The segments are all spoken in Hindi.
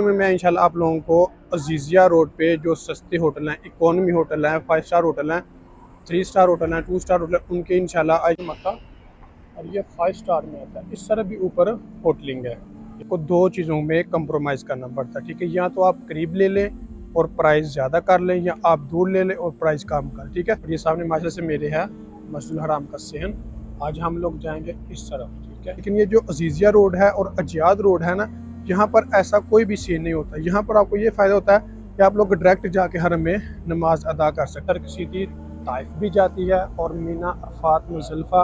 में मैं इंशाल्लाह आप लोगों को अजीज़िया रोड पे जो सस्ते होटल हैं, इकोनॉमी होटल हैं, 5 स्टार होटल हैं, 3 स्टार होटल हैं, 2 स्टार होटल, उनके इंशाल्लाह आज मक्का और ये 5 स्टार में आता है। इस तरह भी ऊपर होटलिंग है। आपको दो चीज़ों में कंप्रोमाइज़ करना पड़ता है, ठीक है। या तो आप करीब ले लें और प्राइस ज़्यादा कर लें, या आप दूर ले लें और प्राइस कम कर, ठीक है। और ये सामने माशा से मेरे है मस्जिद हराम का सहन। आज हम लोग जाएंगे इस तरफ, ठीक है। लेकिन ये जो अजीज़िया रोड है और अजियाद रोड है ना, यहाँ पर ऐसा कोई भी सीन नहीं होता। यहाँ पर आपको ये फ़ायदा होता है कि आप लोग डायरेक्ट जाके हरम में नमाज अदा कर सकते हैं। सीधी ताइफ भी जाती है और मीना, अरफात, मुज़दलिफ़ा,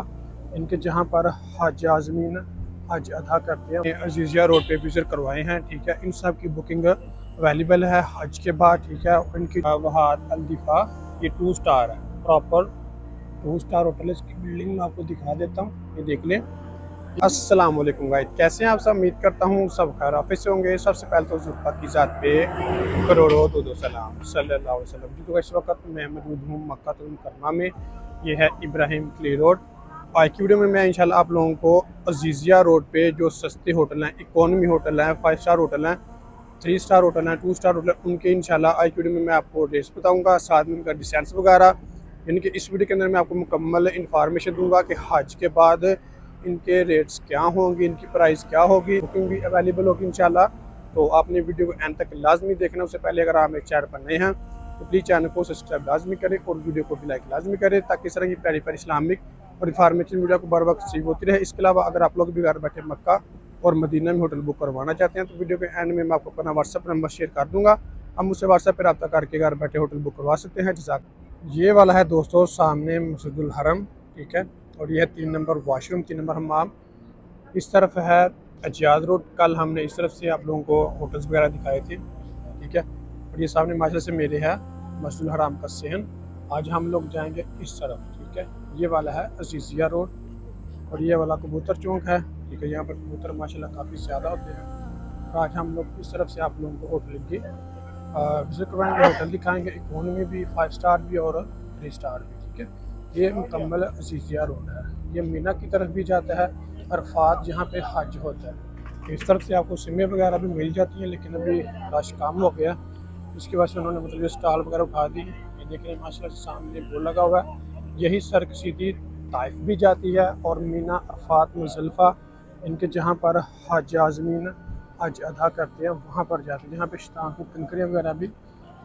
इनके जहाँ पर हज आज़मीन हज अदा करते हैं, अजीज़िया रोड पे विज़िट करवाए हैं, ठीक है। इन सब की बुकिंग अवेलेबल है हज के बाद, ठीक है। इनकी वहाद अल-दिफ़ा ये 2 स्टार है, प्रॉपर 2 स्टार होटल है। इसकी बिल्डिंग में आपको दिखा देता हूँ, ये देख लें। अस्सलाम वालेकुम गाइस, कैसे हैं आप सब? उम्मीद करता हूँ सब खैर ऑफिस से होंगे। सबसे पहले तो ज़ुल्फ़ा की ज़ात पे करोड़ों दो सलाम सल्लल्लाहु अलैहि वसल्लम। जो इस वक्त मैं मौजूद हूँ मक्का मुकर्रमा में। ये है इब्राहिम क्ली रोड। आज की वीडियो में मैं इंशाल्लाह आप लोगों को अजीज़िया रोड पे जो सस्ते होटल हैं, इकोनॉमी होटल हैं, 5 स्टार होटल हैं, 3 स्टार होटल हैं, 2 स्टार होटल, उनके इंशाल्लाह आज की वीडियो में मैं आपको रेट्स बताऊँगा, साथ में उनका डिस्टेंस वगैरह। यानी कि इस वीडियो के अंदर मैं आपको मुकम्मल इन्फॉर्मेशन दूंगा कि हज के बाद इनके रेट्स क्या होंगे, इनकी प्राइस क्या होगी, बुकिंग भी अवेलेबल होगी इंशाल्लाह। तो आपने वीडियो को एंड तक लाजमी देखना। उससे पहले अगर आप मेरे चैनल पर नए हैं तो प्लीज़ चैनल को सब्सक्राइब लाजमी करें और वीडियो को भी लाइक लाजमी करें, ताकि इस तरह की प्यारी प्यारी इस्लामिक और इन्फॉर्मेशन वीडियो को बर वक्त रिसीव होती रहे। इसके अलावा अगर आप लोग भी घर बैठे मक्का और मदीना में होटल बुक करवाना चाहते हैं तो वीडियो के एंड में मैं आपको अपना व्हाट्सअप नंबर शेयर कर दूँगा। आप मुझसे व्हाट्सएप पर रब्ता करके घर बैठे होटल बुक करवा सकते हैं। जज़ाक। ये वाला है दोस्तों सामने मस्जिदुल हरम, ठीक है। और ये है 3 नंबर वाशरूम, 3 नंबर हमाम। इस तरफ है अजियाद रोड। कल हमने इस तरफ से आप लोगों को होटल्स वगैरह दिखाए थे, ठीक है। और ये सामने माशा से मेरे है मस्जिदुल हराम का सहन। आज हम लोग जाएंगे इस तरफ, ठीक है। ये वाला है अजीज़िया रोड और ये वाला कबूतर चौक है, ठीक है। यहाँ पर कबूतर माशाल्लाह काफ़ी ज़्यादा होते हैं। और आज हम लोग इस तरफ से आप लोगों को होटल की विज़िट करवाएंगे, होटल दिखाएंगे, इकोनॉमी भी, 5 स्टार भी और 3 स्टार भी, ठीक है। ये मुकम्मल अजीज़िया रोड है। ये मीना की तरफ भी जाता है, अरफात जहाँ पे हज होता है। इस तरफ से आपको सिमें वगैरह भी मिल जाती हैं, लेकिन अभी रश कम हो गया, इसकी वजह से उन्होंने मतलब ये स्टॉल वगैरह उठा दी। ये देखिए माशाल्लाह से सामने बोर्ड लगा हुआ है। यही सड़क सीधी ताइफ भी जाती है और मीना, अरफात, मुज़दलिफ़ा, इनके जहाँ पर हज आज़मीन हज अदा करते हैं वहाँ पर जाते हैं, जहाँ पे शैतान को कंकरियाँ वगैरह भी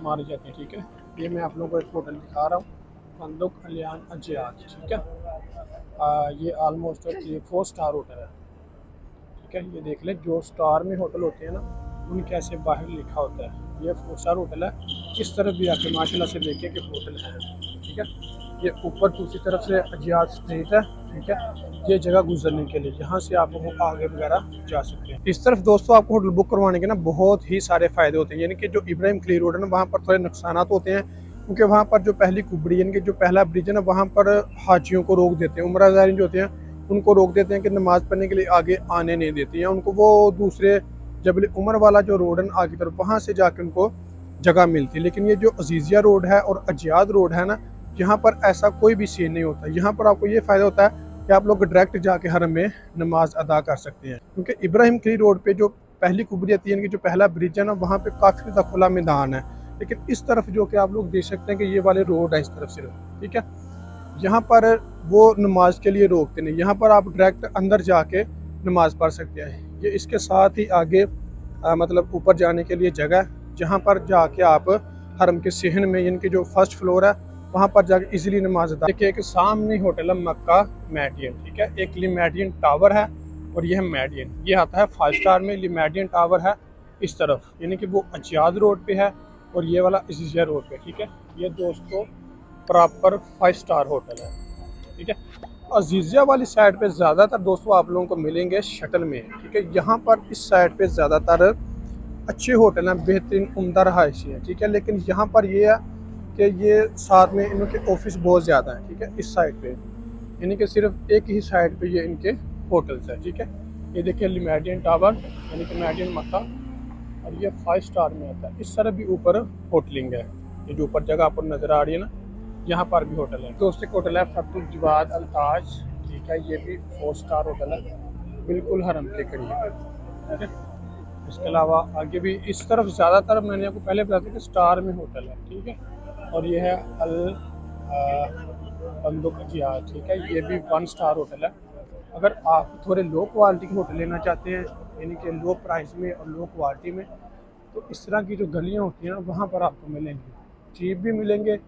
मारी जाती हैं, ठीक है। ये मैं आप लोगों को एक होटल दिखा रहा हूँ, फंदुक अलियान अजियाद, ठीक है। ये आलमोस्ट 4 स्टार होटल है, ठीक है। ये देख लें, जो स्टार में होटल होते हैं ना उनके ऐसे बाहर लिखा होता है ये 4 स्टार होटल है। इस तरफ भी आके माशाल्लाह से देखिए कि होटल है, ठीक है। ये ऊपर दूसरी तरफ से अजियाद स्ट्रीट है, ठीक है। ये जगह गुजरने के लिए यहाँ से आप लोग आगे वगैरह जा सकते हैं। इस तरफ दोस्तों आपको होटल बुक करवाने के ना बहुत ही सारे फ़ायदे होते हैं। यानी कि जो इब्राहिम क्ली रोड है ना, वहाँ पर थोड़े नुकसान होते हैं, क्योंकि वहाँ पर जो पहली कुबड़ी यानी कि जो पहला ब्रिज है ना, वहाँ पर हाजियों को रोक देते हैं, उम्रा ज़ायरीन जो होते हैं उनको रोक देते हैं कि नमाज़ पढ़ने के लिए आगे आने नहीं देते हैं उनको। वो दूसरे जबल उमर वाला जो रोड है ना आगे तरफ, वहाँ से जाके उनको जगह मिलती है। लेकिन ये जो अजीज़िया रोड है और अजियाद रोड है ना, यहाँ पर ऐसा कोई भी सीन नहीं होता। यहाँ पर आपको ये फ़ायदा होता है कि आप लोग डायरेक्ट जाके हरम में नमाज अदा कर सकते हैं, क्योंकि इब्राहिम क्ली रोड पे जो पहली कुबरी आती है, जो पहला ब्रिज है ना, वहाँ पे काफ़ी ज़्यादा खुला मैदान है। लेकिन इस तरफ जो कि आप लोग देख सकते हैं कि ये वाले रोड है इस तरफ सिर्फ, ठीक है। यहाँ पर वो नमाज के लिए रोकते नहीं, यहाँ पर आप डायरेक्ट अंदर जाके नमाज पढ़ सकते हैं। ये इसके साथ ही आगे मतलब ऊपर जाने के लिए जगह है, जहाँ पर जाके आप हरम के सहन में, यानी कि जो फर्स्ट फ्लोर है, वहाँ पर जाके इजीली नमाज अदा। देखिए एक सामने होटल है मक्का मैडियन, ठीक है। एक लिमैडियन टावर है और ये है मैडियन। ये आता है 5 स्टार में। लिमैडियन टावर है इस तरफ, यानी कि वो अजियाद रोड पे है और ये वाला अजीज़िया रोड पे, ठीक है। ये दोस्तों प्रॉपर 5 स्टार होटल है, ठीक है। अजीज़िया वाली साइड पे ज़्यादातर दोस्तों आप लोगों को मिलेंगे शटल में, ठीक है। यहाँ पर इस साइड पे ज़्यादातर अच्छे होटल हैं, बेहतरीन उम्दा रहायशी है, ठीक है। लेकिन यहाँ पर ये है कि ये साथ में इनके ऑफिस बहुत ज़्यादा हैं, ठीक है। इस साइड पे यानी कि सिर्फ एक ही साइड पे ये इनके होटल्स हैं, ठीक है। ये देखिए लिमैडियन टावर यानी कि मैडियन मक्का, और ये 5 स्टार में आता है। इस तरह भी ऊपर होटलिंग है। ये जो ऊपर जगह आपको नज़र आ रही है ना, यहाँ पर भी होटल है। दोस्त एक होटल है फतुल जवाद अल्ताज, ठीक है। ये भी 4 स्टार होटल है, बिल्कुल हरम के करीब है, ठीक है। इसके अलावा आगे भी इस तरफ ज़्यादातर मैंने आपको पहले बताया था कि स्टार में होटल है, ठीक है। और ये है अल बंदुक जिया, ठीक है, ये भी 1 स्टार होटल है। अगर आप थोड़े लो क्वालिटी के होटल लेना चाहते हैं, यानी कि लो प्राइस में और लो क्वालिटी में, तो इस तरह की जो गलियाँ होती हैं ना, वहाँ पर आपको मिलेंगी, चीप भी मिलेंगे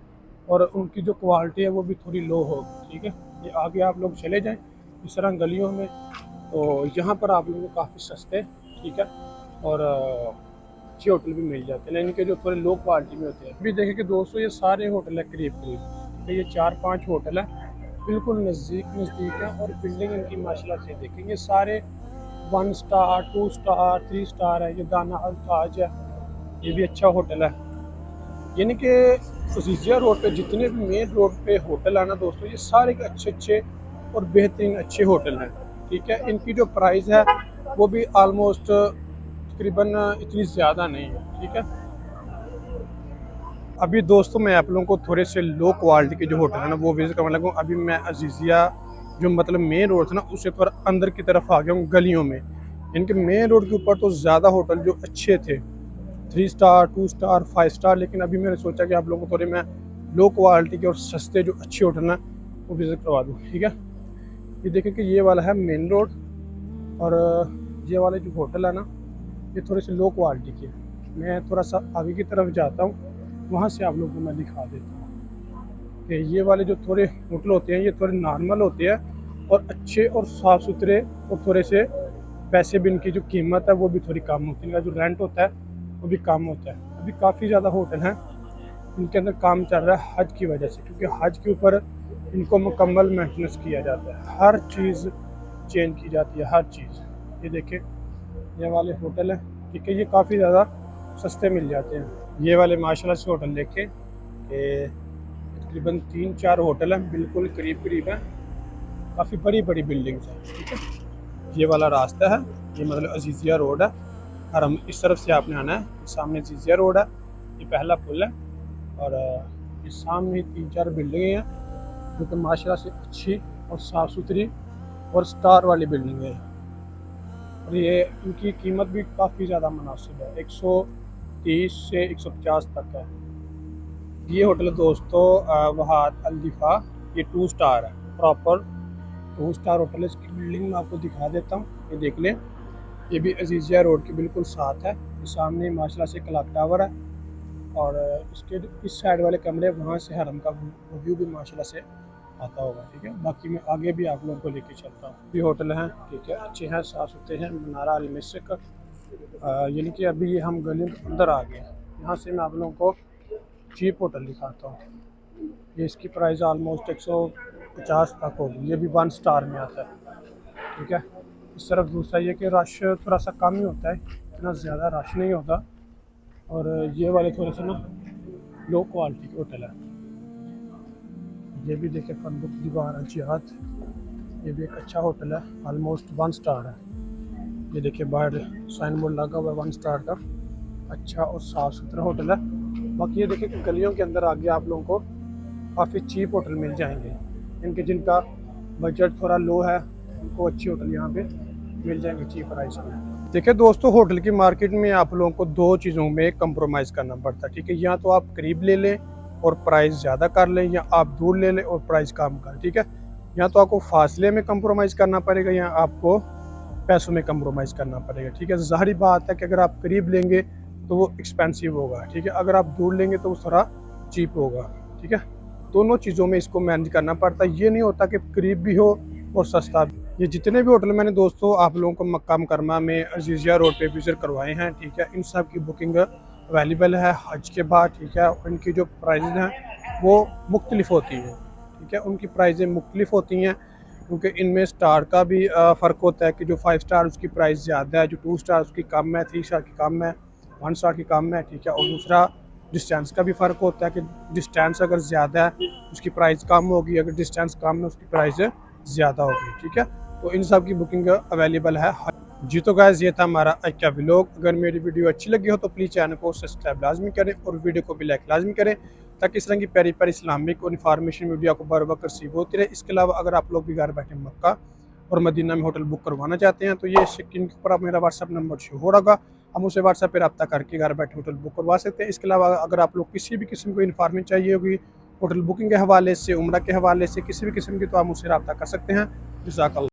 और उनकी जो क्वालिटी है वो भी थोड़ी लो होगी, ठीक है। ये आगे आप लोग चले जाएं इस तरह गलियों में, तो यहाँ पर आप लोगों को काफ़ी सस्ते, ठीक है, और अच्छे होटल भी मिल जाते हैं, यानी कि जो थोड़े लो क्वालिटी में होते हैं। अभी देखें कि दोस्तों ये सारे होटल है करीब करीब, तो ये 4-5 होटल है, बिल्कुल नज़दीक नज़दीक है। और बिल्डिंग इनकी माशाल्लाह से देखेंगे सारे 1 स्टार 2 स्टार 3 स्टार है। ये दाना अल ताज है, ये भी अच्छा होटल है। यानी कि अजीज़िया रोड पे जितने भी मेन रोड पे होटल है ना दोस्तों, ये सारे के अच्छे अच्छे और बेहतरीन अच्छे होटल हैं, ठीक है। इनकी जो प्राइस है वो भी आलमोस्ट तकरीबन इतनी ज़्यादा नहीं है, ठीक है। अभी दोस्तों मैं आप लोगों को थोड़े से लो क्वालिटी के जो होटल है ना वो विजिट करने लगा हूँ। अभी मैं अजीज़िया जो मतलब मेन रोड था ना उससे थोड़ा अंदर की तरफ आ गया हूँ गलियों में। इनके मेन रोड के ऊपर तो ज़्यादा होटल जो अच्छे थे, 3 स्टार 2 स्टार 5 स्टार, लेकिन अभी मैंने सोचा कि आप लोगों को थोड़े मैं लो क्वालिटी के और सस्ते जो अच्छे होटल हैं वो विज़िट करवा दूँ, ठीक है। ये देखें कि ये वाला है मेन रोड, और ये वाले जो होटल है ना ये थोड़े से लो क्वालिटी के। मैं थोड़ा सा आगे की तरफ जाता हूँ, वहाँ से आप लोगों को मैं दिखा देता हूँ कि ये वाले जो थोड़े होटल होते हैं ये थोड़े नॉर्मल होते हैं और अच्छे और साफ़ सुथरे, और थोड़े से पैसे भी इनकी जो कीमत है वो भी थोड़ी कम होती है, इनका जो रेंट होता है वो भी कम होता है। अभी काफ़ी ज़्यादा होटल हैं इनके अंदर काम चल रहा है हज की वजह से, क्योंकि हज के ऊपर इनको मुकम्मल मेंटेनेंस किया जाता है, हर चीज़ चेंज की जाती है, हर चीज़। ये देखें ये वाले होटल हैं, ठीक है, ये काफ़ी ज़्यादा सस्ते मिल जाते हैं। ये वाले माशाल्लाह से होटल देखें कि तकरीबन 3-4 होटल हैं, बिल्कुल करीब करीब हैं, काफ़ी बड़ी बड़ी बिल्डिंग्स हैं, ठीक है। ये वाला रास्ता है, ये मतलब अजीज़िया रोड है, और हम इस तरफ से आपने आना है, सामने अजीज़िया रोड है, ये पहला पुल है, और ये सामने 3-4 बिल्डिंगें हैं जो कि माशाल्लाह से अच्छी और साफ़ सुथरी और स्टार वाली बिल्डिंग है। और ये इनकी कीमत भी काफ़ी ज़्यादा मुनासिब है, 130 से 150 तक है। ये होटल दोस्तों वहाद अल दिफा, ये 2 स्टार है, प्रॉपर 2 स्टार होटल है। इसकी बिल्डिंग मैं आपको दिखा देता हूँ, ये देख लें, ये भी अजीज़िया रोड के बिल्कुल साथ है। ये सामने माशाल्लाह से क्लॉक टावर है, और इसके इस साइड वाले कमरे वहाँ से हरम का व्यू भी माशाल्लाह से आता होगा, ठीक है। बाकी मैं आगे भी आप लोगों को लेके चलता हूँ। ये होटल हैं, ठीक है, अच्छे हैं, साफ़ सुथरे हैं, मनारा अल मिस्क, यानी कि अभी ये हम गली के अंदर आ गए हैं। यहाँ से मैं आप लोगों को चीप होटल दिखाता हूँ। ये इसकी प्राइस आलमोस्ट 150 तक होगी, ये भी 1 स्टार में आता है, ठीक है। इस तरफ दूसरा ये कि रश थोड़ा सा कम ही होता है, इतना ज़्यादा रश नहीं होता, और ये वाले थोड़े से ना लो क्वालिटी के होटल है। ये भी देखे फंदुक दीवार जिहाद, ये भी एक अच्छा होटल है, आलमोस्ट 1 स्टार है। ये देखिए बाहर साइन बोर्ड लगा हुआ है 1 स्टार का, अच्छा और साफ़ सुथरा होटल है। बाकी ये देखिए कि गलियों के अंदर आगे आप लोगों को काफ़ी चीप होटल मिल जाएंगे, इनके जिनका बजट थोड़ा लो है उनको अच्छी होटल यहाँ पे मिल जाएंगे चीप प्राइस में। देखिए दोस्तों होटल की मार्केट में आप लोगों को 2 चीज़ों में कंप्रोमाइज़ करना पड़ता है, ठीक है। या तो आप करीब ले लें और प्राइस ज़्यादा कर लें, या आप दूर ले लें और प्राइस कम कर, ठीक है। या तो आपको फासले में कंप्रोमाइज़ करना पड़ेगा, या आपको पैसों में कंप्रोमाइज़ करना पड़ेगा, ठीक है। ज़ाहिर बात है कि अगर आप करीब लेंगे तो वो एक्सपेंसिव होगा, ठीक है, अगर आप दूर लेंगे तो वो थोड़ा चीप होगा, ठीक है। दोनों चीज़ों में इसको मैनेज करना पड़ता है, ये नहीं होता कि करीब भी हो और सस्ता भी। ये जितने भी होटल मैंने दोस्तों आप लोगों को मक्का मुकरमा में अजीज़िया रोड पे विज़िट करवाए हैं, ठीक है, इन सब की बुकिंग अवेलेबल है हज के बाद, ठीक है। इनकी जो प्राइस हैं वो मुख्तलिफ होती हैं, ठीक है, उनकी प्राइजें मुख्तलिफ होती हैं, क्योंकि इनमें स्टार का भी फ़र्क होता है कि जो 5 स्टार उसकी प्राइस ज़्यादा है, जो 2 स्टार उसकी कम है, 3 स्टार की कम है, 1 स्टार की कम है, ठीक है। और दूसरा डिस्टेंस का भी फ़र्क होता है कि डिस्टेंस अगर ज़्यादा है उसकी प्राइस कम होगी, अगर डिस्टेंस कम है उसकी प्राइस ज़्यादा होगी, ठीक है। तो इन सब की बुकिंग अवेलेबल है। जी तो गाइस ये था हमारा आज का व्लॉग। अगर मेरी वीडियो अच्छी लगी हो तो प्लीज़ चैनल को सब्सक्राइब लाजमी करें और वीडियो को भी लाइक लाजमी करें, ताकि इस तरह की प्यारी प्यारी इस्लामिक और इन्फॉर्मेशन वीडियो आपको बार बार रिसीव होती रहे। इसके अलावा अगर आप लोग भी घर बैठे मक्का और मदीना में होटल बुक करवाना चाहते हैं तो ये स्क्रीन के ऊपर आप मेरा व्हाट्सअप नंबर शो हो रहा होगा, हम उसे व्हाट्सएप पे रब्ता करके घर बैठे होटल बुक करवा सकते हैं। इसके अलावा अगर आप लोग किसी भी किस्म को इन्फॉर्मेशन चाहिए होगी होटल बुकिंग के हवाले से, उम्रा के हवाले से, किसी भी किस्म की, तो आप मुझसे रब्ता कर सकते हैं। जज़ाकल्लाह।